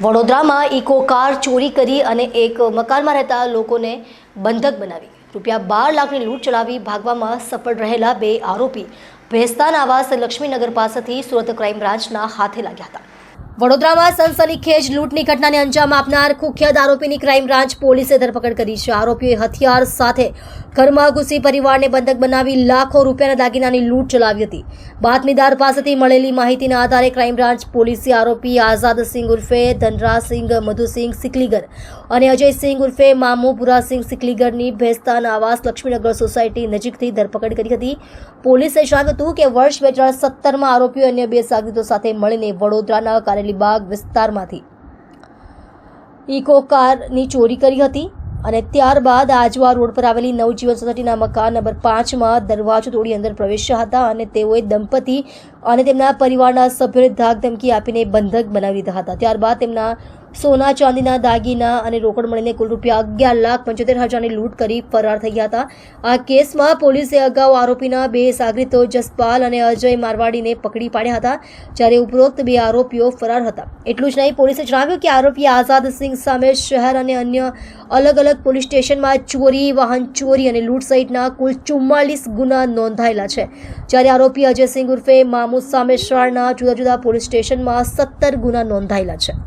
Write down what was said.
વડોદરામાં eco car ચોરી કરી અને એક મકાનમાં રહેતા લોકોને બંધક બનાવી રૂપિયા 12 લાખની લૂંટ ચલાવી ભાગવામાં સફળ રહેલા બે આરોપી ભેસ્તાન આવાસ લક્ષ્મીનગર પાસેથી સુરત ક્રાઇમ બ્રાન્ચના હાથે લાગ્યા હતા। વડોદરામાં સનસનીખેજ લૂંટની ઘટનાને અંજામ આપનાર કુખ્યાત આરોપીની ક્રાઇમ બ્રાન્ચ પોલીસે ધરપકડ કરી છે। આરોપીઓએ હથિયાર સાથે ઘરમાં ઘૂસી પરિવારને બંધક બનાવી લાખો રૂપિયાના દાગીનાની લૂંટ ચલાવી હતી। બાતમીદાર પાસેથી મળેલી માહિતીના આધારે ક્રાઇમ બ્રાન્ચ પોલીસે આરોપી આઝાદસિંહ ઉર્ફે ધનરાજસિંહ મધુસિંહ સિકલીગર અને અજયસિંહ ઉર્ફે મામુપુરાસિંહ સિકલીગરની ભેસ્તાન આવાસ લક્ષ્મીનગર સોસાયટી નજીકથી ધરપકડ કરી હતી। પોલીસે જણાવ્યું હતું કે વર્ષ 2017માં આરોપીઓ અન્ય બે સાગરીતો સાથે મળીને વડોદરાના કારેલીબાગ વિસ્તારમાંથી ઇકો કારની ચોરી કરી હતી અને ત્યારબાદ આજવા રોડ પર આવેલી નવજીવન સોસાયટીના મકાન નંબર 5માં દરવાજો તોડી અંદર પ્રવેશ્યા હતા અને તેઓએ દંપતી અને તેમના પરિવારના સભ્યોને ધાકધમકી આપીને બંધક બનાવી દીધા હતા। ત્યારબાદ તેમના સોના ચાંદીના દાગીના અને રોકડ મળીને કુલ રૂપિયા 11,75,000ની લૂંટ કરી ફરાર થઈ ગયા હતા। આ કેસમાં પોલીસે અગાઉ આરોપીના બે સાગરીતો જસપાલ અને અજય મારવાડીને પકડી પાડ્યા હતા, જ્યારે ઉપરોક્ત બે આરોપીઓ ફરાર હતા। એટલું જ નહીં, પોલીસે જણાવ્યું કે આરોપી આઝાદસિંહ સામે શહેર અને અન્ય અલગ અલગ પોલીસ સ્ટેશનમાં ચોરી, વાહન ચોરી અને લૂંટ સહિતના કુલ 44 ગુના નોંધાયેલા છે, જ્યારે આરોપી અજયસિંહ ઉર્ફે મામુ સામે શહેરના જુદા જુદા પોલીસ સ્ટેશનમાં 17 ગુના નોંધાયેલા છે।